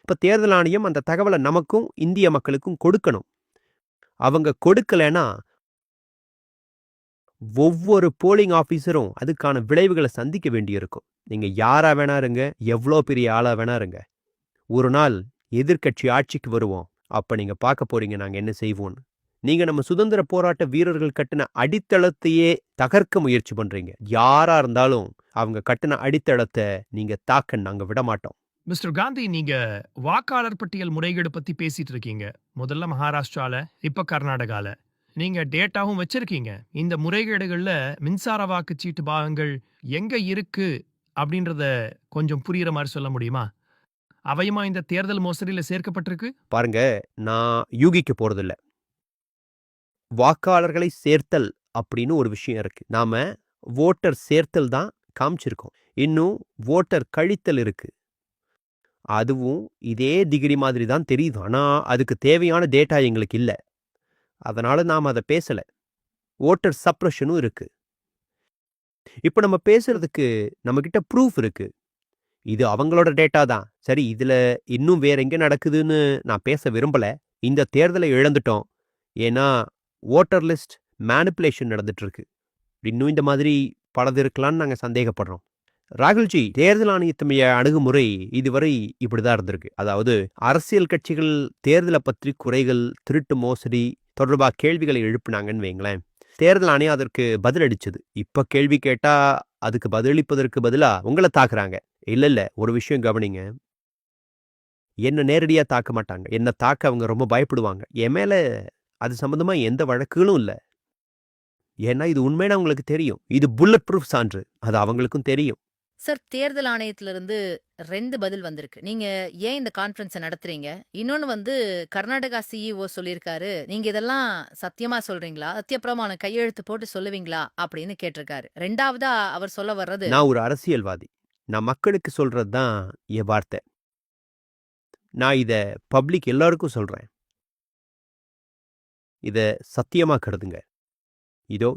Speaker 1: இப்ப தேர்தல் ஆணையம் அந்த தகவலை நமக்கும் இந்திய மக்களுக்கும் கொடுக்கணும். அவங்க கொடுக்கலனா ஒவ்வொரு போலிங் ஆபீசரும் அதுக்கான விளைவுகளை சந்திக்க வேண்டியிருக்கும். நீங்க யாரா வேணா இருங்க, எவ்வளோ பெரிய ஆளா வேணா இருங்க. ஒரு நாள் எதிர்க்கட்சி ஆட்சிக்கு வருவோம். அப்ப நீங்க பார்க்க போறீங்க நாங்க என்ன செய்வோம்னு. நீங்க நம்ம சுதந்திர போராட்ட வீரர்கள் கட்டின அடித்தளத்தையே தகர்க்க முயற்சி பண்றீங்க. யாரா இருந்தாலும் அவங்க கட்டின அடித்தளத்தை நீங்க தாக்க நாங்க விட மாட்டோம்.
Speaker 4: மிஸ்டர் காந்தி, நீங்க வாக்காளர் பட்டியல் முறைகேடு பத்தி பேசிட்டு இருக்கீங்க. முதல்ல மகாராஷ்டிரால, இப்ப கர்நாடகால. நீங்க டேட்டாவும் வச்சிருக்கீங்க. இந்த முறைகேடுகள்ல மின்சார வாக்குச்சீட்டு பாகங்கள் எங்க இருக்கு அப்படின்றத கொஞ்சம் புரியுற மாதிரி சொல்ல முடியுமா? அவையுமா இந்த தேர்தல் மோசடியில சேர்க்கப்பட்டிருக்கு?
Speaker 1: பாருங்க, நான் யூகிக்க போறதில்ல. வாக்காளர்களை சேர்த்தல் அப்படின்னு ஒரு விஷயம் இருக்கு. நாம வோட்டர் சேர்த்தல் தான் காமிச்சிருக்கோம். இன்னும் வோட்டர் கழித்தல் இருக்கு. அதுவும் இதே டிகிரி மாதிரி தான் தெரியுது. ஆனா அதுக்கு தேவையான டேட்டா எங்களுக்கு இல்ல. அதனால நாம அதை பேசல. வோட்டர் சப்ரஷனும் இருக்கு. இப்ப நம்ம பேசுறதுக்கு நம்ம கிட்ட ப்ரூஃப் இருக்கு. இது அவங்களோட டேட்டா தான். சரி, இதுல இன்னும் வேற எங்க நடக்குதுன்னு நான் பேச விரும்பல. இந்த தேர்தலை இழந்துட்டோம். ஏன்னா வோட்டர் லிஸ்ட் மேனிப்புலேஷன் நடந்துட்டு இருக்கு. இன்னும் இந்த மாதிரி பலது இருக்கலாம்னு நாங்க சந்தேகப்படுறோம். ராகுல்ஜி, தேர்தல் ஆணையத்துடைய அணுகுமுறை இதுவரை இப்படிதான் இருந்திருக்கு. அதாவது அரசியல் கட்சிகள் தேர்தலை பற்றி குறைகள், திருட்டு மோசடி தொடர்பா கேள்விகளை எழுப்பினாங்கன்னு வைங்களேன். தேர்தல் ஆணையம் அதற்கு பதிலளிச்சது. இப்ப கேள்வி கேட்டா அதுக்கு பதிலளிப்பதற்கு பதிலா உங்களை தாக்குறாங்க. இல்ல, ஒரு விஷயம் கவனிங்க. என்ன நேரடியா தாக்க மாட்டாங்க. என்ன தாக்க அவங்க ரொம்ப பயப்படுவாங்க. என் மேல அது சம்பந்தமா எந்த வழக்குகளும் இல்ல. ஏன்னா இது உண்மைன்னு அவங்களுக்கு தெரியும். இது புல்லட் ப்ரூஃப் சான்று. அது அவங்களுக்கும் தெரியும்.
Speaker 5: சார், தேர்தல் ஆணையத்திலிருந்து 2 பதில் வந்திருக்கு. நீங்க ஏன் இந்த கான்ஃபரன்ஸை நடத்துறீங்க? இன்னொன்னு கர்நாடகா சிஇஓ சொல்லியிருக்காரு, நீங்க இதெல்லாம் சத்தியமா சொல்றீங்களா? சத்தியப்பிரமாணம் கையெழுத்து போட்டு சொல்லுவீங்களா அப்படின்னு கேட்டிருக்காரு. 2வதா அவர் சொல்ல வர்றது,
Speaker 1: நான் ஒரு அரசியல்வாதி. நான் மக்களுக்கு சொல்றது தான் என் வார்த்தை. நான் இத பப்ளிக் எல்லாருக்கும் சொல்றேன். இத சத்தியமா கருதுங்க.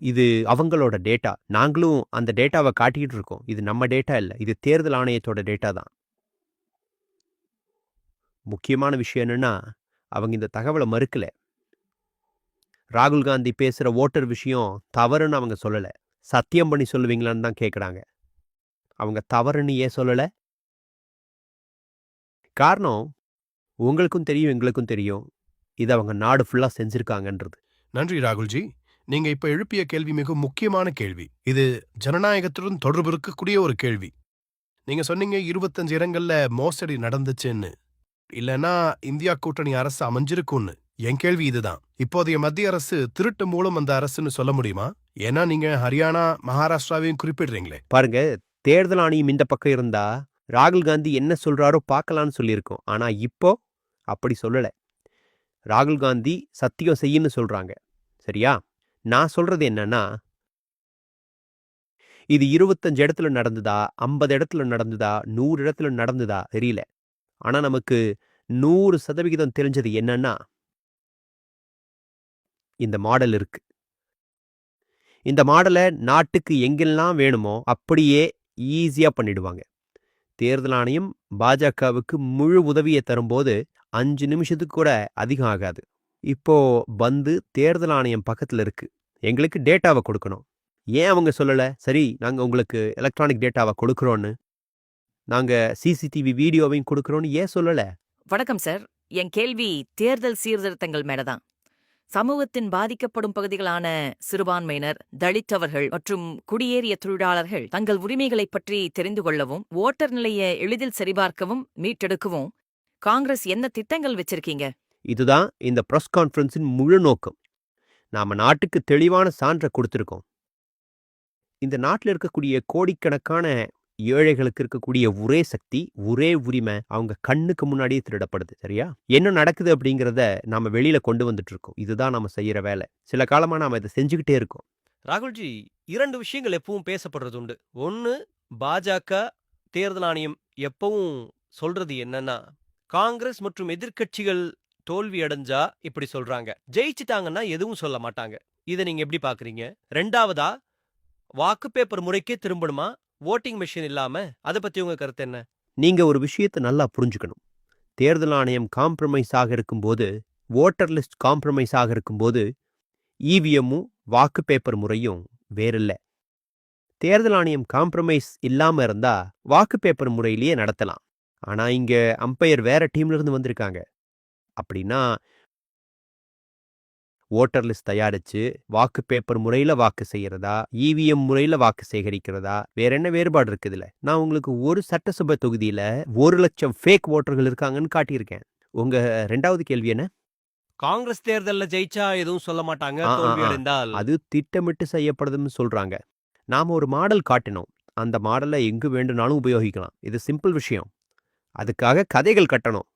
Speaker 1: இது அவங்களோட டேட்டா. நாங்களும் அந்த டேட்டாவை காட்டிக்கிட்டு இருக்கோம். இது நம்ம டேட்டா இல்ல. இது தேர்தல் ஆணையத்தோட டேட்டா தான். முக்கியமான விஷயம் என்னன்னா, அவங்க இந்த தகவலை மறுக்கல. ராகுல் காந்தி பேசுற ஓட்டர் விஷயம் தவறுன்னு அவங்க சொல்லல. சத்தியம் பண்ணி சொல்லுவீங்களான்னு தான் கேட்குறாங்க. அவங்க தவறுன்னு ஏன் சொல்லல? காரணம் உங்களுக்கும் தெரியும், எங்களுக்கும் தெரியும். இது அவங்க நாடு ஃபுல்லா செஞ்சிருக்காங்கன்றது.
Speaker 6: நன்றி ராகுல்ஜி. நீங்க இப்ப எழுப்பிய கேள்வி மிக முக்கியமான கேள்வி. இது ஜனநாயகத்துடன் தொடர்பு இருக்கக்கூடிய ஒரு கேள்வி. நீங்க சொன்னீங்க 25 இடங்கள்ல மோசடி நடந்துச்சுன்னு. இல்லனா இந்தியா கூட்டணி அரசு அமைஞ்சிருக்கும்னு. என் கேள்வி இதுதான். இப்போதைய மத்திய அரசு திருட்டு மூலம் அந்த அரசுன்னு சொல்ல முடியுமா? ஏன்னா நீங்க ஹரியானா, மகாராஷ்டிராவையும் குறிப்பிடுறீங்களே.
Speaker 1: பாருங்க, தேர்தல் ஆணையம் இந்த பக்கம் இருந்தா ராகுல் காந்தி என்ன சொல்றாரோ பார்க்கலான்னு சொல்லியிருக்கோம். ஆனா இப்போ அப்படி சொல்லல. ராகுல் காந்தி சத்தியம் செய்யுன்னு சொல்றாங்க. சரியா? நான் சொல்றது என்னன்னா, இது 25 இடத்துல நடந்ததா, 50 இடத்துல நடந்ததா, 100 இடத்துல நடந்ததா தெரியல. ஆனா நமக்கு 100% தெரிஞ்சது என்னன்னா, இந்த மாடல் இருக்கு. இந்த மாடலை நாட்டுக்கு எங்கெல்லாம் வேணுமோ அப்படியே ஈஸியா பண்ணிடுவாங்க. தேர்தல் ஆணையம் பாஜகவுக்கு முழு உதவியை தரும்போது 5 நிமிஷத்துக்கு கூட அதிகம் ஆகாது. இப்போ வந்து தேர்தல் ஆணையம் பக்கத்துல இருக்கு. எங்களுக்கு டேட்டாவை கொடுக்கணும். ஏன் அவங்க சொல்லல, சரி நாங்க உங்களுக்கு எலக்ட்ரானிக் டேட்டாவை கொடுக்குறோன்னு, நாங்க சிசிடிவி வீடியோவையும் கொடுக்குறோன்னு ஏன் சொல்லல?
Speaker 7: வணக்கம் சார். என் கேள்வி தேர்தல் சீர்திருத்தங்கள் மேலதான். சமூகத்தின் பாதிக்கப்படும் பகுதிகளான சிறுபான்மையினர், தலித்தவர்கள் மற்றும் குடியேறிய தொழிலாளர்கள் தங்கள் உரிமைகளைப் பற்றி தெரிந்து கொள்ளவும், ஓட்டர் நிலையை எளிதில் சரிபார்க்கவும், மீட்டெடுக்கவும் காங்கிரஸ் என்ன திட்டங்கள் வச்சிருக்கீங்க?
Speaker 1: இதுதான் இந்த பிரஸ் கான்ஃபரன்ஸின் முழு நோக்கம். நாம நாட்டுக்கு தெளிவான சான்றை கொடுத்திருக்கோம். இந்த நாட்டில் இருக்கக்கூடிய கோடிக்கணக்கான ஏழைகளுக்கு இருக்கக்கூடிய ஒரே சக்தி, ஒரே உரிமை அவங்க கண்ணுக்கு முன்னாடியே திருடப்படுது. சரியா? என்ன நடக்குது அப்படிங்கிறத நாம வெளியில கொண்டு வந்துட்டு இருக்கோம். இதுதான் நாம செய்யற வேலை. சில காலமா நாம இதை செஞ்சுக்கிட்டே இருக்கோம்.
Speaker 8: ராகுல்ஜி, 2 விஷயங்கள் எப்பவும் பேசப்படுறது உண்டு. ஒன்னு, பாஜக தேர்தல் ஆணையம் எப்பவும் சொல்றது என்னன்னா, காங்கிரஸ் மற்றும் எதிர்க்கட்சிகள் தோல்வி அடைஞ்சா இப்படி சொல்றாங்க, ஜெயிச்சிட்டாங்கன்னா எதுவும் சொல்ல மாட்டாங்க. இதை நீங்க எப்படி பாக்குறீங்க? 2வதா, வாக்கு பேப்பர் முறைக்கே திரும்பணுமா, ஓட்டிங் மெஷின் இல்லாம? அதை பத்தி உங்க கருத்து என்ன?
Speaker 1: நீங்க ஒரு விஷயத்தை நல்லா புரிஞ்சுக்கணும். தேர்தல் ஆணையம் காம்ப்ரமைஸ் ஆக இருக்கும்போது, ஓட்டர் லிஸ்ட் காம்ப்ரமைஸ் ஆக இருக்கும்போது, இவிஎம்மும் வாக்கு பேப்பர் முறையும் வேறில்ல. தேர்தல் ஆணையம் காம்ப்ரமைஸ் இல்லாம இருந்தா வாக்கு பேப்பர் முறையிலேயே நடத்தலாம். ஆனா இங்க அம்பையர் வேற டீம்ல இருந்து வந்திருக்காங்க. அப்படின்னா ஓட்டர் லிஸ்ட் தயாரிச்சு வாக்கு பேப்பர் முறையில வாக்கு செய்யறதா, இவிஎம் முறையில வாக்கு சேகரிக்கிறதா, வேற என்ன வேறுபாடு இருக்கு இதுல? நான் உங்களுக்கு ஒரு சட்டசபை தொகுதியில 1,00,000 ஃபேக் ஓட்டர்கள் இருக்காங்கன்னு காட்டியிருக்கேன். உங்க 2வது கேள்வி என்ன?
Speaker 8: காங்கிரஸ் தேர்தல்ல ஜெயிச்சா எதுவும் சொல்ல மாட்டாங்க,
Speaker 1: ஆ, ஆ,
Speaker 8: தோல்வி
Speaker 1: ஆ.
Speaker 8: அடைந்தால்.
Speaker 1: அது திட்டமிட்டு செய்யப்படுதுன்னு சொல்றாங்க. நாம ஒரு மாடல் காட்டினோம். அந்த மாடலை எங்கு வேண்டுனாலும் உபயோகிக்கலாம். இது சிம்பிள் விஷயம். அதுக்காக கதைகள் கட்டணும்.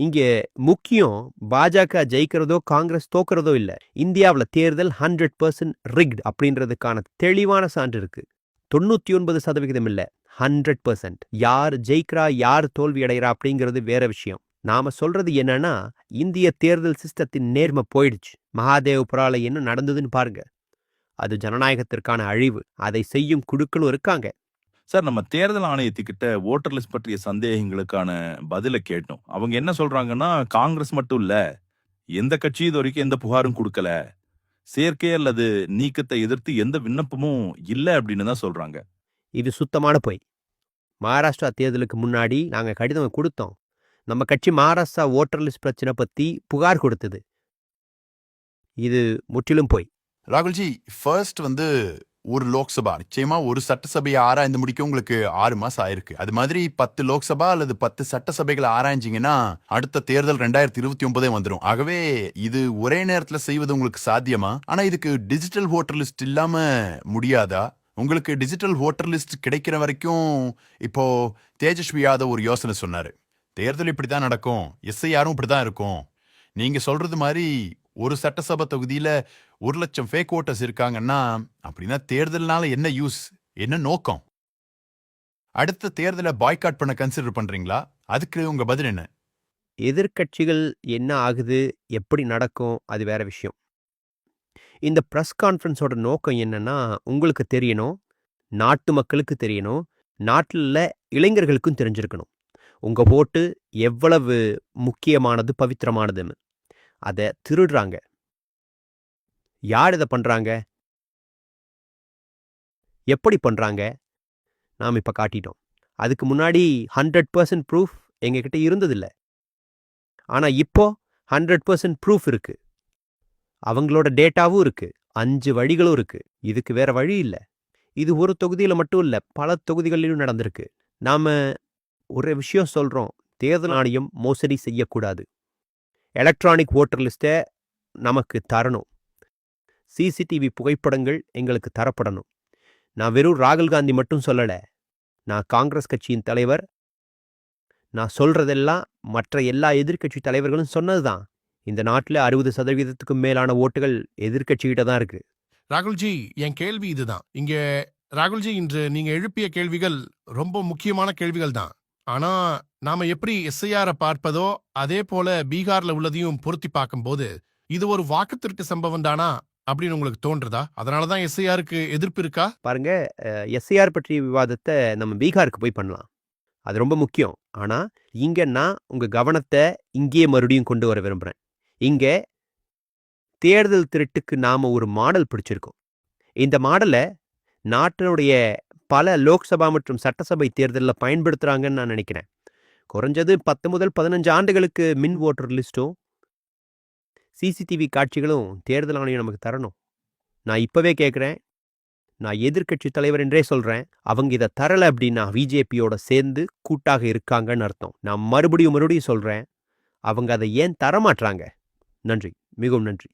Speaker 1: இங்கே முக்கியம் பாஜக ஜெயிக்கிறதோ காங்கிரஸ் தோக்கிறதோ இல்ல. இந்தியாவுல தேர்தல் 100% ரிக்ட் அப்படின்றதுக்கான தெளிவான சான்று இருக்கு. 99% இல்ல, 100%. யார் ஜெயிக்கிறா, யார் தோல்வி அடைகிறா அப்படிங்கிறது வேற விஷயம். நாம சொல்றது என்னன்னா, இந்திய தேர்தல் சிஸ்டத்தின் நேர்மை போயிடுச்சு. மகாதேவ்புரால என்ன நடந்ததுன்னு பாருங்க. அது ஜனநாயகத்திற்கான அழிவு. அதை செய்யும் குழுக்களும் இருக்காங்க.
Speaker 9: சார், நம்ம தேர்தல் ஆணையத்துக்கிட்ட ஓட்டர் லிஸ்ட் பற்றிய சந்தேகங்களுக்கான பதில கேட்டோம். அவங்க என்ன சொல்றாங்கன்னா, காங்கிரஸ் மட்டும் இல்ல, எந்த கட்சி இது வரைக்கும் எந்த புகாரும் கொடுக்கல, சேர்க்கை அல்லது நீக்கத்தை எதிர்த்து எந்த விண்ணப்பமும் இல்ல அப்படின்னு தான் சொல்றாங்க.
Speaker 1: இது சுத்தமான பொய். மகாராஷ்டிரா தேர்தலுக்கு முன்னாடி நாங்க கடிதம் கொடுத்தோம். நம்ம கட்சி மகாராஷ்டிரா ஓட்டர் லிஸ்ட் பிரச்சனை பத்தி புகார் கொடுத்தது. இது முற்றிலும் பொய்.
Speaker 10: ராகுல்ஜி, ஃபர்ஸ்ட் ஒரு லோக்சபா நிச்சயமா ஒரு சட்டசபையை ஆராய்ந்து முடிக்க உங்களுக்கு 6 மாசம் ஆயிருக்கு. அது மாதிரி 10 லோக்சபா அல்லது 10 சட்டசபைகளை ஆராய்ஞ்சிங்கன்னா அடுத்த தேர்தல் 2029 வந்துடும். ஆகவே இது ஒரே நேரத்துல செய்வது உங்களுக்கு சாத்தியமா? ஆனா இதுக்கு டிஜிட்டல் ஓட்டர் லிஸ்ட் இல்லாம முடியாதா? உங்களுக்கு டிஜிட்டல் ஓட்டர் லிஸ்ட் கிடைக்கிற வரைக்கும் இப்போ தேஜஸ்வி யாதவ் ஒரு யோசனை சொன்னாரு. தேர்தல் இப்படிதான் நடக்கும், எஸ்ஐஆரும் இப்படிதான் இருக்கும். நீங்க சொல்றது மாதிரி ஒரு சட்டசபை தொகுதியில 1,00,000 ஃபேக் ஓட்டர்ஸ் இருக்காங்கன்னா, அப்படின்னா தேர்தல்னால என்ன யூஸ், என்ன நோக்கம்? அடுத்த தேர்தலை பாய்காட் பண்ண கன்சிடர் பண்றீங்களா? அதுக்கு உங்க பதில் என்ன?
Speaker 1: எதிர்க்கட்சிகள் என்ன ஆகுது, எப்படி நடக்கும், அது வேற விஷயம். இந்த பிரஸ் கான்ஃபரன்ஸோட நோக்கம் என்னன்னா, உங்களுக்கு தெரியணும், நாட்டு மக்களுக்கு தெரியணும், நாட்டில் உள்ள இளைஞர்களுக்கும் தெரிஞ்சிருக்கணும். உங்க ஓட்டு எவ்வளவு முக்கியமானது, பவித்திரமானதுன்னு. அதை திருடுறாங்க. யார் இதை பண்றாங்க, எப்படி பண்றாங்க, நாம் இப்ப காட்டிட்டோம். அதுக்கு முன்னாடி 100% ப்ரூஃப் எங்ககிட்ட இருந்ததில்லை. ஆனா இப்போ 100% ப்ரூஃப் இருக்கு. அவங்களோட டேட்டாவும் இருக்கு. 5 வழிகளும் இருக்கு. இதுக்கு வேற வழி இல்லை. இது ஒரு தொகுதியில மட்டும் இல்ல, பல தொகுதிகளிலும் நடந்திருக்கு. நாம ஒரு விஷயம் சொல்றோம், தேர்தல் ஆணையம் மோசடி செய்யக்கூடாது. எலக்ட்ரானிக் ஓட்டர் லிஸ்ட்டை நமக்கு தரணும். சிசிடிவி புகைப்படங்கள் எங்களுக்கு தரப்படணும். நான் வெறும் ராகுல் காந்தி மட்டும் சொல்லல, நான் காங்கிரஸ் கட்சியின் தலைவர். நான் சொல்றதெல்லாம் மற்ற எல்லா எதிர்க்கட்சி தலைவர்களும் சொன்னதுதான். இந்த நாட்டில் 60%க்கும் மேலான ஓட்டுகள் எதிர்க்கட்சிகிட்ட தான் இருக்கு.
Speaker 6: ராகுல்ஜி, என் கேள்வி இதுதான். இங்க ராகுல்ஜி, இன்று நீங்க எழுப்பிய கேள்விகள் ரொம்ப முக்கியமான கேள்விகள் தான். ஆனா நாம எப்படி எஸ்ஐஆரை பார்ப்பதோ அதே போல பீகார்ல உள்ளதையும் பொருத்தி பார்க்கும்போது இது ஒரு வாக்குத்திற்கு சம்பவம் தானா அப்படின்னு உங்களுக்கு தோன்றுதா? அதனாலதான் எஸ்ஐஆருக்கு எதிர்ப்பு இருக்கா?
Speaker 1: பாருங்க, எஸ்ஐஆர் பற்றிய விவாதத்தை நம்ம பீகாருக்கு போய் பண்ணலாம். அது ரொம்ப முக்கியம். ஆனா இங்க நான் உங்க கவனத்தை இங்கேயே மறுபடியும் கொண்டு வர விரும்புறேன். இங்க தேர்தல் திருட்டுக்கு நாம ஒரு மாடல் பிடிச்சிருக்கோம். இந்த மாடலை நாட்டினுடைய பல லோக்சபா மற்றும் சட்டசபை தேர்தலில் பயன்படுத்துறாங்கன்னு நான் நினைக்கிறேன். குறைஞ்சது 10 முதல் 15 ஆண்டுகளுக்கு மின் ஓட்டர் லிஸ்ட்டும் சிசிடிவி காட்சிகளும் தேர்தல் ஆணையம் நமக்கு தரணும். நான் இப்பவே கேட்குறேன், நான் எதிர்க்கட்சி தலைவர் என்றே சொல்றேன், அவங்க இதை தரல அப்படின்னா பிஜேபியோட சேர்ந்து கூட்டாக இருக்காங்கன்னு அர்த்தம். நான் மறுபடியும் சொல்றேன், அவங்க அதை ஏன் தரமாட்றாங்க? நன்றி, மிகவும் நன்றி.